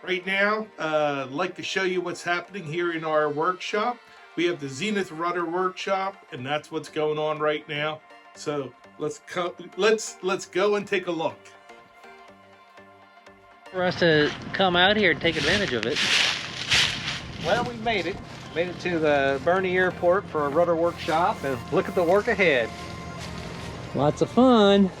Right now, I'd like to show you what's happening here in our workshop. We have the Zenith Rudder Workshop, and that's what's going on right now. So let's go and take a look. For us to come out here and take advantage of it. Well, we made it. Made it to the Bernie Airport for a rudder workshop, and look at the work ahead. Lots of fun.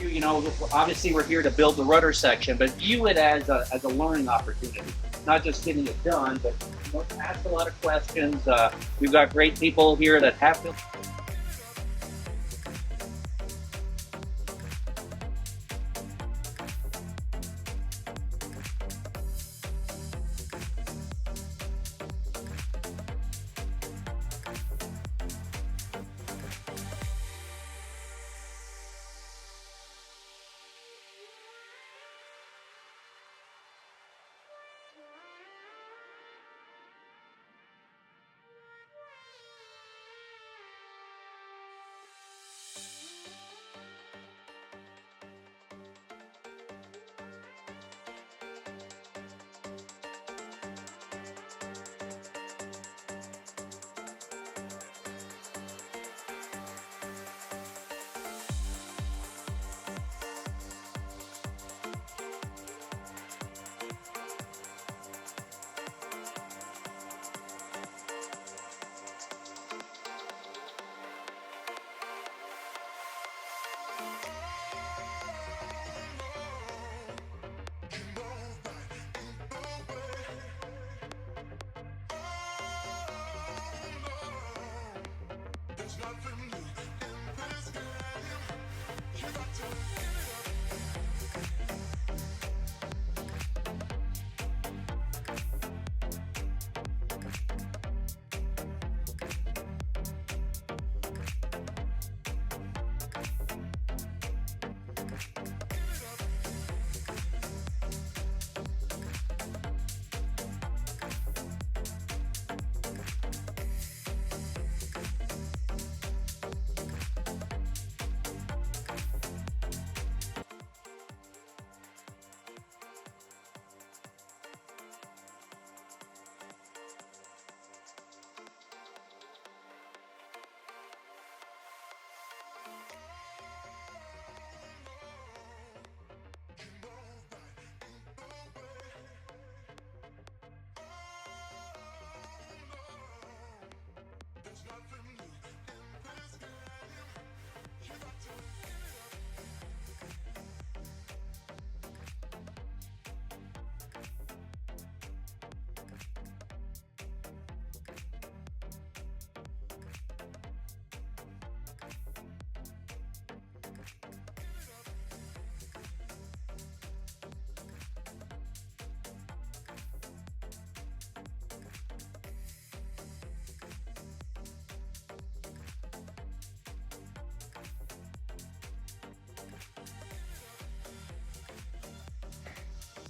You know, obviously we're here to build the rudder section, but view it as a learning opportunity, not just getting it done, but ask a lot of questions. We've got great people here that have built.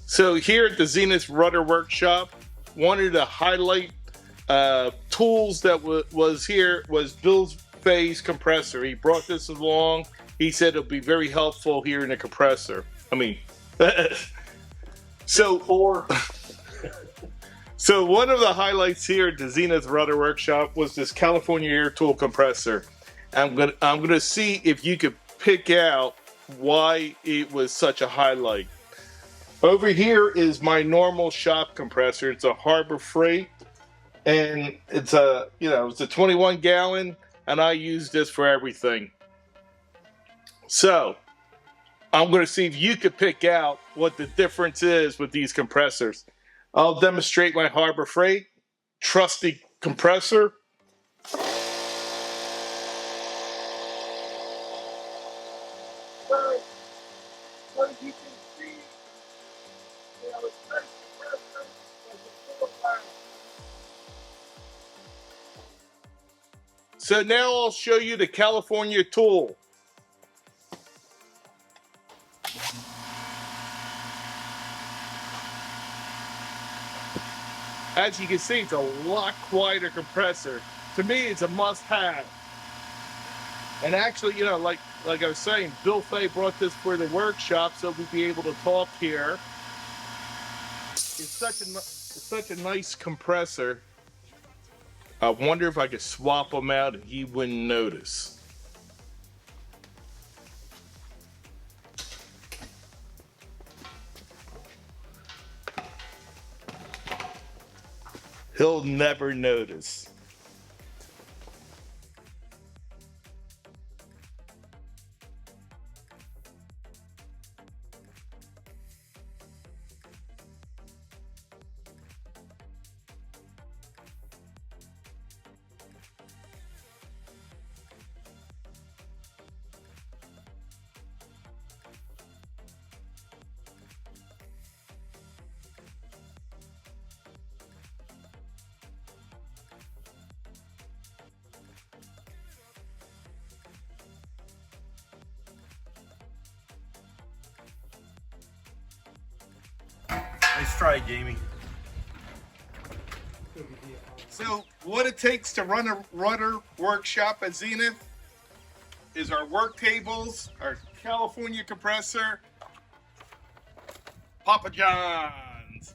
So here at the Zenith Rudder Workshop, wanted to highlight tools that was here was Bill's phase compressor. He brought this along. He said it'll be very helpful here in the compressor. I mean, so one of the highlights here at the Zenith Rudder Workshop was this California Air Tool compressor. I'm gonna see if you could pick out why it was such a highlight. Over here is my normal shop compressor. It's a Harbor Freight, and it's a 21 gallon, and I use this for everything. So I'm going to see if you could pick out what the difference is with these compressors. I'll demonstrate my Harbor Freight trusty compressor. What you can see So now I'll show you the California tool. As you can see, it's a lot quieter compressor. To me, it's a must-have. And actually, you know, like I was saying, Bill Fay brought this for the workshop so we'd be able to talk here. It's such a nice compressor. I wonder if I could swap them out and he wouldn't notice. He'll never notice. Nice try, Jamie. So what it takes to run a rudder workshop at Zenith is our work tables, our California compressor, Papa John's.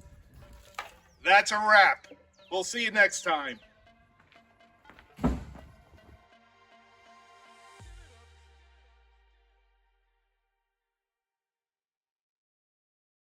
That's a wrap. We'll see you next time.